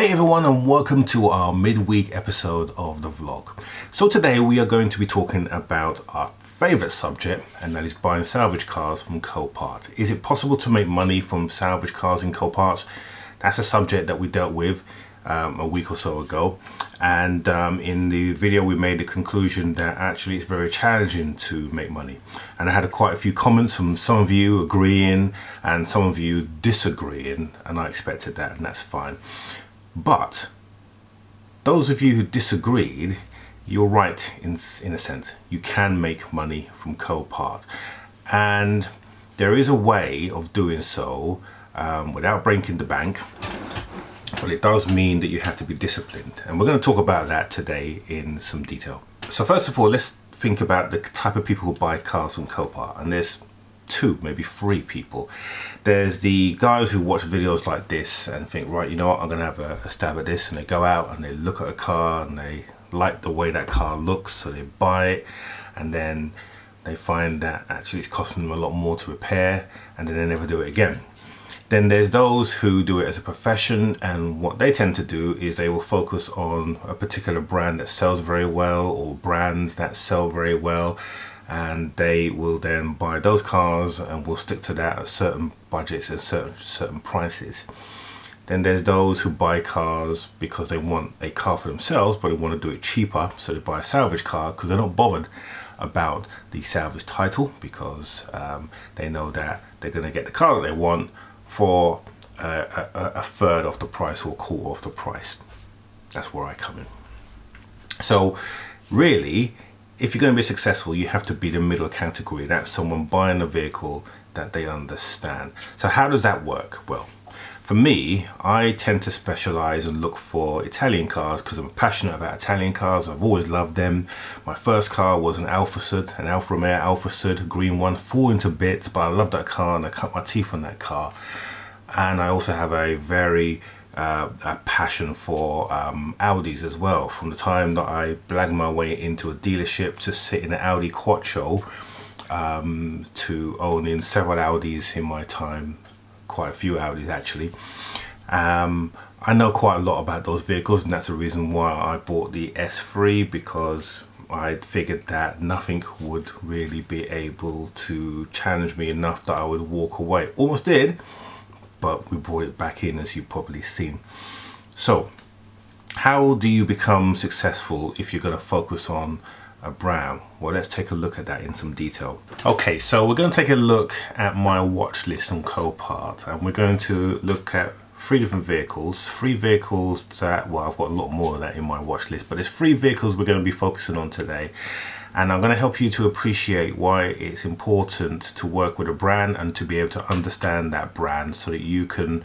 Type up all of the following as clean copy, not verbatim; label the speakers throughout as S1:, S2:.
S1: Hey everyone, and welcome to our midweek episode of the vlog. So today we are going to be talking about our favorite subject, and that is buying salvage cars from Copart. Is it possible to make money from salvage cars in Copart? That's a subject that we dealt with a week or so ago, and in the video we made the conclusion that actually it's very challenging to make money, and I had quite a few comments from some of you agreeing and some of you disagreeing, and I expected that, and that's fine. But those of you who disagreed, you're right in a sense. You can make money from Copart, and there is a way of doing so without breaking the bank, but it does mean that you have to be disciplined, and we're going to talk about that today in some detail. So first of all, let's think about the type of people who buy cars from Copart, and there's two, maybe three people. There's the guys who watch videos like this and think, right, you know what, I'm gonna have a stab at this, and they go out and they look at a car and they like the way that car looks, so they buy it, and then they find that actually it's costing them a lot more to repair, and then they never do it again. Then there's those who do it as a profession, and what they tend to do is they will focus on a particular brand that sells very well, or brands that sell very well, and they will then buy those cars and will stick to that at certain budgets and certain prices. Then there's those who buy cars because they want a car for themselves, but they want to do it cheaper, so they buy a salvage car because they're not bothered about the salvage title, because they know that they're going to get the car that they want for a third of the price or a quarter of the price. That's where I come in. So really, if you're going to be successful, you have to be the middle category. That's someone buying a vehicle that they understand. So how does that work? Well, for me, I tend to specialize and look for Italian cars because I'm passionate about Italian cars. I've always loved them. My first car was an Alfa Sud, an Alfa Romeo Alfa Sud, green one, fall into bits, but I love that car and I cut my teeth on that car. And I also have a very a passion for Audis as well. From the time that I blagged my way into a dealership to sit in an Audi Quattro, to owning several Audis in my time, quite a few Audis actually. I know quite a lot about those vehicles, and that's the reason why I bought the S3, because I figured that nothing would really be able to challenge me enough that I would walk away. Almost did, but we brought it back in, as you've probably seen. So how do you become successful if you're going to focus on a brand? Well, let's take a look at that in some detail. Okay, so we're going to take a look at my watch list on Copart, and we're going to look at three different vehicles. Three vehicles that, well, I've got a lot more of that in my watch list, but there's three vehicles we're going to be focusing on today. And I'm going to help you to appreciate why it's important to work with a brand and to be able to understand that brand so that you can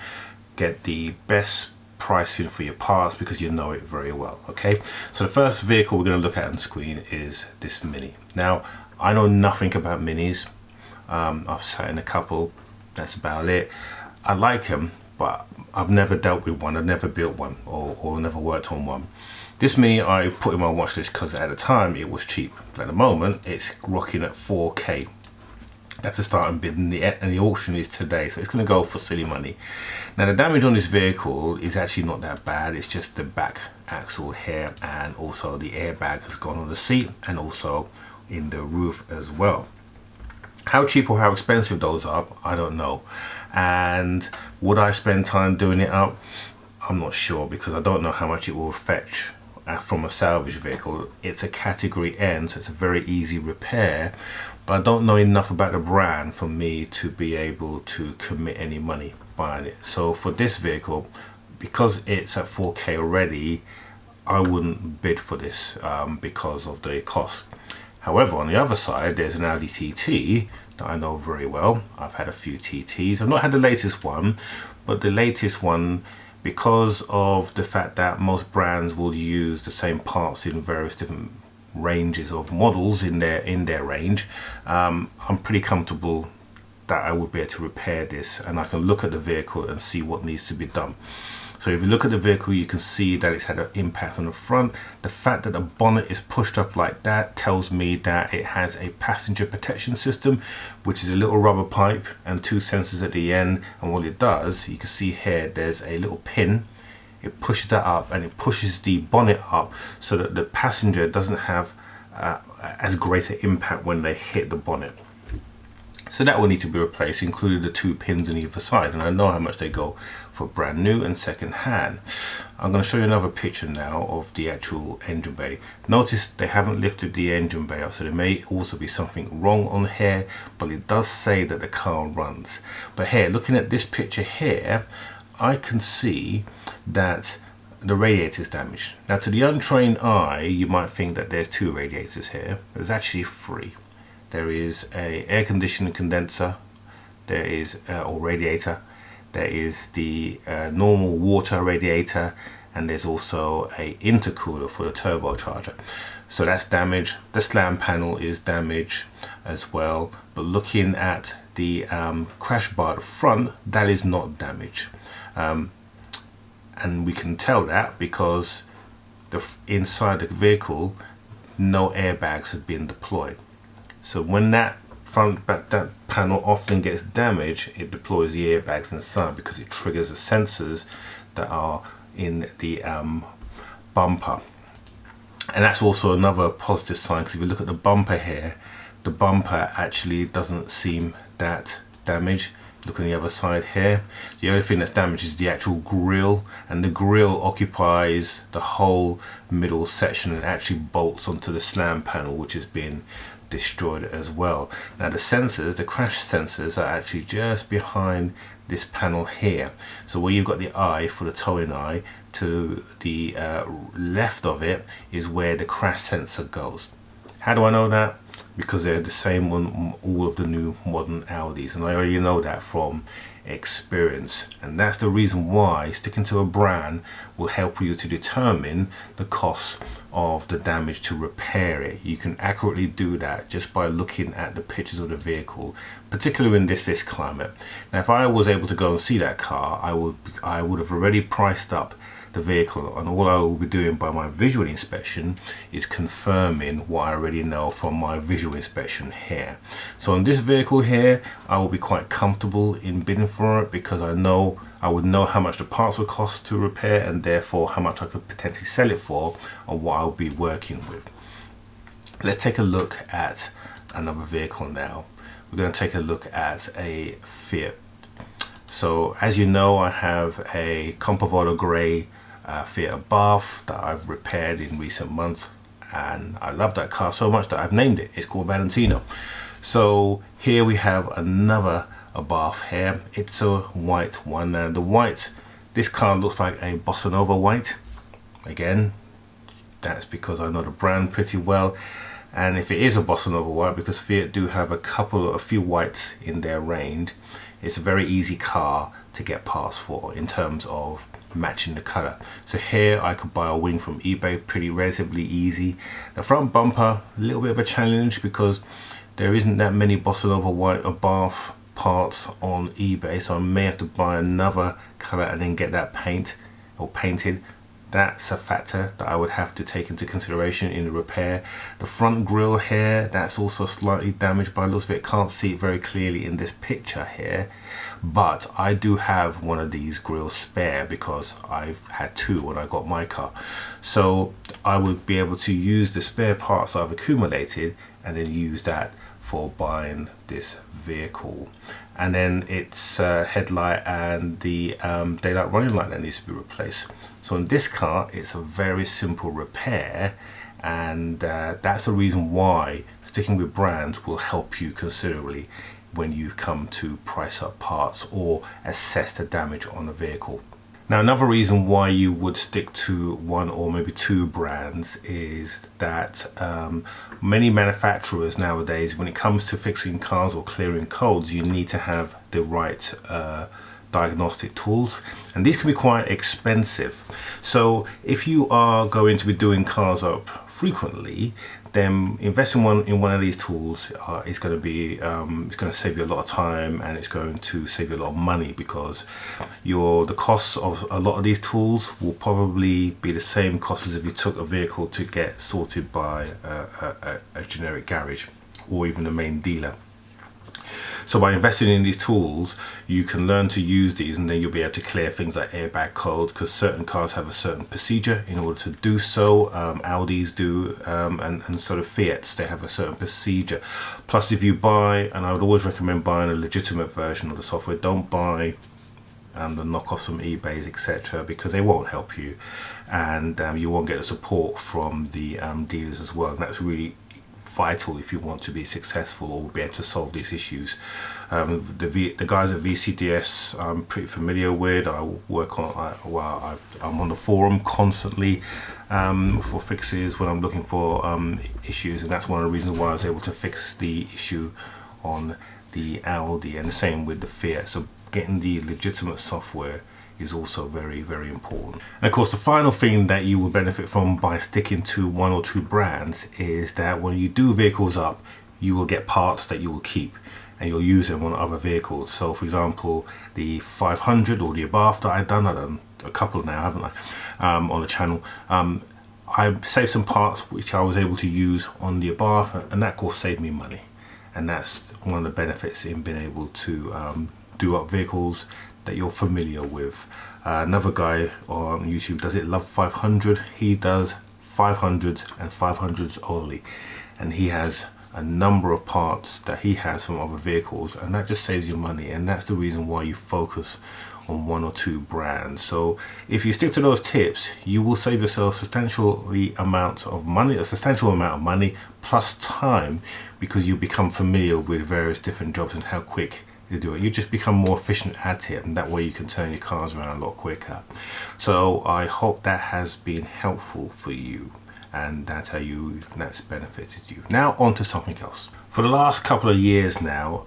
S1: get the best pricing for your parts because you know it very well. Okay, so the first vehicle we're going to look at on the screen is this Mini. Now, I know nothing about Minis. I've sat in a couple, that's about it. I like them, but I've never dealt with one. I've never built one or never worked on one. This Mini I put in my watch list because at the time it was cheap, but at the moment it's rocking at 4K. That's the starting bid, and the auction is today, so it's going to go for silly money. Now the damage on this vehicle is actually not that bad. It's just the back axle here, and also the airbag has gone on the seat and also in the roof as well. How cheap or how expensive those are, I don't know. And would I spend time doing it up? I'm not sure, because I don't know how much it will fetch from a salvage vehicle. It's a category N, so it's a very easy repair, but I don't know enough about the brand for me to be able to commit any money buying it. So for this vehicle, because it's at 4K already, I wouldn't bid for this because of the cost. However, on the other side, there's an Audi Tt that I know very well. I've had a few TTs. I've not had the latest one, but the latest one, because of the fact that most brands will use the same parts in various different ranges of models in their range, I'm pretty comfortable that I would be able to repair this, and I can look at the vehicle and see what needs to be done. So if you look at the vehicle, you can see that it's had an impact on the front. The fact that the bonnet is pushed up like that tells me that it has a passenger protection system, which is a little rubber pipe and two sensors at the end. And what it does, you can see here, there's a little pin it pushes that up and it pushes the bonnet up so that the passenger doesn't have as great an impact when they hit the bonnet. So that will need to be replaced, including the 2 pins on either side, and I know how much they go for brand new and second hand. I'm going to show you another picture now of the actual engine bay. Notice they haven't lifted the engine bay up, so there may also be something wrong on here, but it does say that the car runs. But here, looking at this picture here, I can see that the radiator is damaged. Now to the untrained eye, you might think that there's 2 radiators here. There's actually 3. There is a air conditioning condenser, there is or radiator, there is the normal water radiator, and there's also a intercooler for the turbocharger. So that's damaged. The slam panel is damaged as well, but looking at the crash bar at the front, that is not damaged. And we can tell that because inside the vehicle no airbags have been deployed. So when that that panel often gets damaged, it deploys the airbags inside because it triggers the sensors that are in the bumper. And that's also another positive sign, because if you look at the bumper here, the bumper actually doesn't seem that damaged. Look on the other side here, the only thing that's damaged is the actual grille, and the grille occupies the whole middle section and actually bolts onto the slam panel, which has been destroyed as well. Now the sensors, the crash sensors, are actually just behind this panel here. So where you've got the eye for the towing eye, to the left of it is where the crash sensor goes. How do I know that? Because they're the same on all of the new modern Audis, and I already know that from experience. And that's the reason why sticking to a brand will help you to determine the cost of the damage to repair it. You can accurately do that just by looking at the pictures of the vehicle, particularly in this climate. Now if I was able to go and see that car, I would have already priced up the vehicle, and all I will be doing by my visual inspection is confirming what I already know from my visual inspection here. So on this vehicle here, I will be quite comfortable in bidding for it, because I would know how much the parts would cost to repair, and therefore how much I could potentially sell it for, or what I'll be working with. Let's take a look at another vehicle now. We're going to take a look at a Fiat. So as you know, I have a Compovolo grey Fiat Bath that I've repaired in recent months, and I love that car so much that I've named it. It's called Valentino. So here we have another Bath here. It's a white one, and the white, this car looks like a Bossa Nova white. Again, that's because I know the brand pretty well, and if it is a Bossa Nova white, because Fiat do have a few whites in their range, it's a very easy car to get parts for in terms of matching the color. So here I could buy a wing from eBay, pretty relatively easy. The front bumper, a little bit of a challenge because there isn't that many Bossa Nova white or Bath parts on eBay, so I may have to buy another color and then get that painted. That's a factor that I would have to take into consideration in the repair. The front grille here, that's also slightly damaged by the looks of it. Can't see it very clearly in this picture here, but I do have one of these grills spare because I've had 2 when I got my car. So I would be able to use the spare parts I've accumulated and then use that for buying this vehicle. And then its headlight and the daylight running light that needs to be replaced. So in this car, it's a very simple repair, and that's the reason why sticking with brands will help you considerably when you come to price up parts or assess the damage on a vehicle. Now another reason why you would stick to 1 or maybe 2 brands is that many manufacturers nowadays, when it comes to fixing cars or clearing codes, you need to have the right diagnostic tools, and these can be quite expensive. So if you are going to be doing cars up frequently, then investing in one of these tools is going to be it's going to save you a lot of time, and it's going to save you a lot of money, because the costs of a lot of these tools will probably be the same cost as if you took a vehicle to get sorted by a generic garage or even the main dealer. So by investing in these tools, you can learn to use these, and then you'll be able to clear things like airbag codes, because certain cars have a certain procedure in order to do so. Audis do, and sort of Fiats, they have a certain procedure. Plus, if you buy, and I would always recommend buying a legitimate version of the software, don't buy the knockoffs from eBays, etc., because they won't help you, and you won't get the support from the dealers as well. And that's really vital if you want to be successful or be able to solve these issues. The guys at VCDS I'm pretty familiar with. I work on, I'm on the forum constantly for fixes when I'm looking for issues, and that's one of the reasons why I was able to fix the issue on the Audi, and the same with the Fiat. So getting the legitimate software is also very, very important. And of course, the final thing that you will benefit from by sticking to one or two brands is that when you do vehicles up, you will get parts that you will keep and you'll use them on other vehicles. So for example, the 500 or the Abarth that I've done a couple now, haven't I, on the channel. I saved some parts which I was able to use on the Abarth, and that of course saved me money. And that's one of the benefits in being able to do up vehicles that you're familiar with. Another guy on YouTube does it, Love 500. He does 500s and 500s only, and he has a number of parts that he has from other vehicles, and that just saves you money. And that's the reason why you focus on one or two brands. So if you stick to those tips, you will save yourself a substantial amount of money plus time, because you become familiar with various different jobs and how quick you do it. You just become more efficient at it, and that way you can turn your cars around a lot quicker. So I hope that has been helpful for you, and that's benefited you. Now on to something else. For the last couple of years now,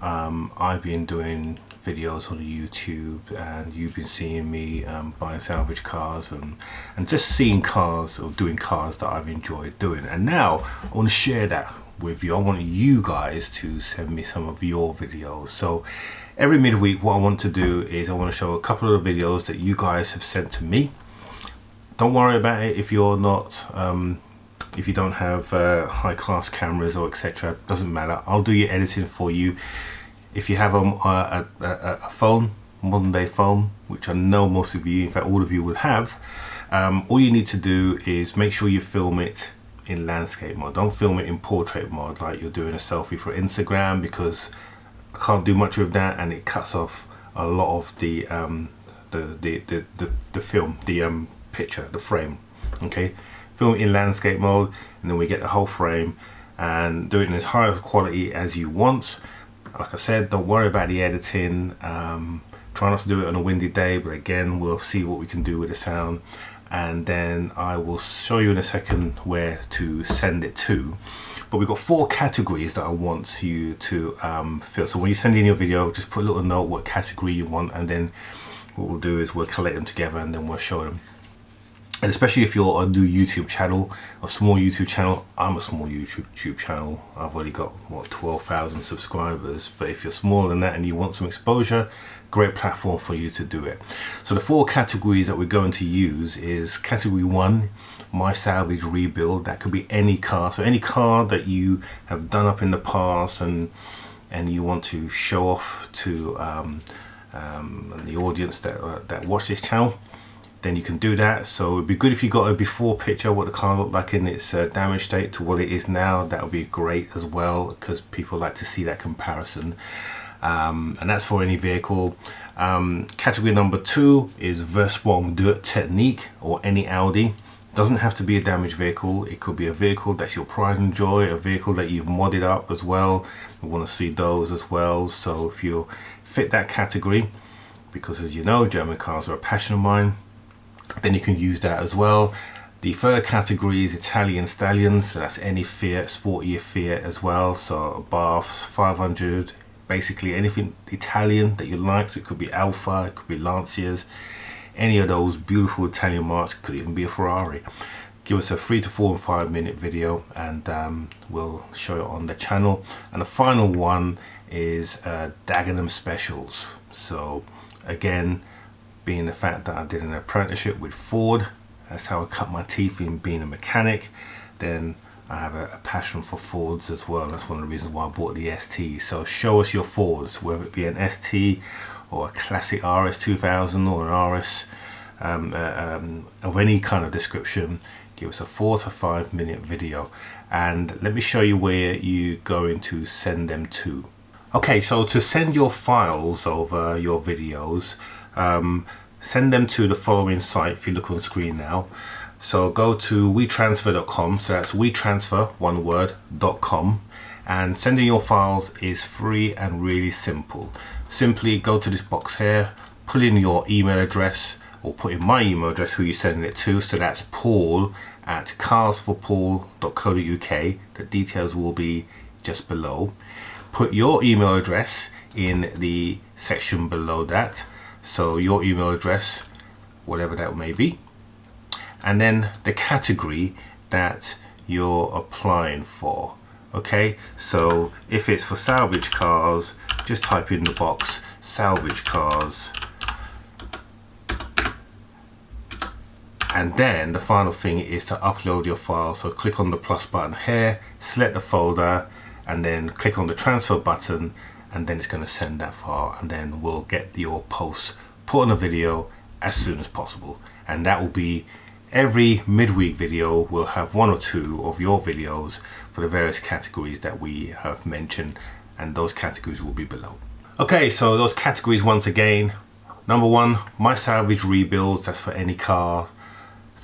S1: I've been doing videos on YouTube, and you've been seeing me buying salvage cars and just seeing cars or doing cars that I've enjoyed doing. And now I want to share that with you. I want you guys to send me some of your videos. So every midweek, what I want to do is I want to show a couple of videos that you guys have sent to me. Don't worry about it if you're not if you don't have high class cameras or etc. Doesn't matter. I'll do your editing for you. If you have a phone, modern day phone, which I know most of you, in fact all of you will have, all you need to do is make sure you film it in landscape mode. Don't film it in portrait mode like you're doing a selfie for Instagram, because I can't do much with that, and it cuts off a lot of the film, the picture, the frame. Okay, film it in landscape mode, and then we get the whole frame, and do it in as high quality as you want. Like I said, don't worry about the editing. Try not to do it on a windy day, but again, we'll see what we can do with the sound. And then I will show you in a second where to send it to. But we've got 4 categories that I want you to fill. So when you send in your video, just put a little note what category you want, and then what we'll do is we'll collect them together and then we'll show them. And especially if you're a new YouTube channel, a small YouTube channel. I'm a small YouTube channel. I've already got, what, 12,000 subscribers. But if you're smaller than that and you want some exposure, great platform for you to do it. So the 4 categories that we're going to use is category 1, my salvage rebuild. That could be any car. So any car that you have done up in the past and you want to show off to the audience that watch this channel, then you can do that. So it'd be good if you got a before picture, what the car looked like in its damage state to what it is now. That would be great as well, because people like to see that comparison. And that's for any vehicle. Category number 2 is Vorsprung Durch Technik, or any Audi. Doesn't have to be a damaged vehicle. It could be a vehicle that's your pride and joy, a vehicle that you've modded up as well. We want to see those as well. So if you fit that category, because as you know, German cars are a passion of mine, then you can use that as well. The third category is Italian stallions. So that's any Fiat, sportier Fiat as well. So Baths, 500, basically anything Italian that you like. So it could be Alfa, it could be Lancias, any of those beautiful Italian marques. It could even be a Ferrari. Give us a 3 to 4 and 5 minute video, and we'll show it on the channel. And the final one is Dagenham Specials. So again, being the fact that I did an apprenticeship with Ford, that's how I cut my teeth in being a mechanic, then I have a passion for Fords as well. That's one of the reasons why I bought the ST. So show us your Fords, whether it be an ST or a classic RS 2000 or an RS of any kind of description. Give us a 4 to 5 minute video, and let me show you where you're going to send them to. Okay, so to send your files over your videos, send them to the following site if you look on screen now. So go to wetransfer.com, so that's wetransfer, one word, .com, and sending your files is free and really simple. Simply go to this box here, put in your email address, or put in my email address who you're sending it to, so that's paul@carsforpaul.co.uk. The details will be just below. Put your email address in the section below that, so your email address, whatever that may be, and then the category that you're applying for. Okay, so if it's for salvage cars, just type in the box salvage cars, and then the final thing is to upload your file. So click on the plus button here, select the folder, and then click on the transfer button, and then it's going to send that file, and then we'll get your post put on a video as soon as possible. And that will be every midweek video. We'll have 1 or 2 of your videos for the various categories that we have mentioned, and those categories will be below. Okay, so those categories once again: number 1, my salvage rebuilds, that's for any car.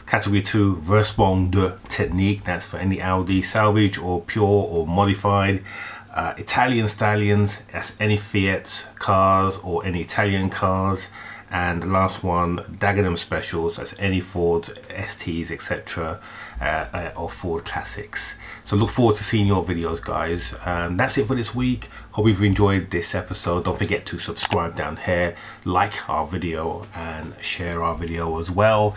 S1: Category 2, Vorsprung Technik, that's for any Audi salvage or pure or modified. Italian stallions, that's any Fiat cars or any Italian cars. And the last one, Dagenham Specials, that's any Ford STs, etc., or Ford Classics. So look forward to seeing your videos, guys. That's it for this week. Hope you've enjoyed this episode. Don't forget to subscribe down here, like our video, and share our video as well.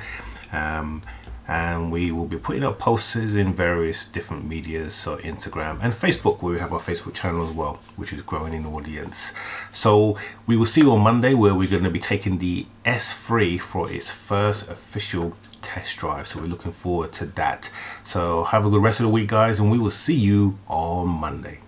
S1: And we will be putting up posters in various different medias, so Instagram and Facebook, where we have our Facebook channel as well, which is growing in audience. So we will see you on Monday, where we're going to be taking the S3 for its first official test drive. So we're looking forward to that. So have a good rest of the week, guys, and we will see you on Monday.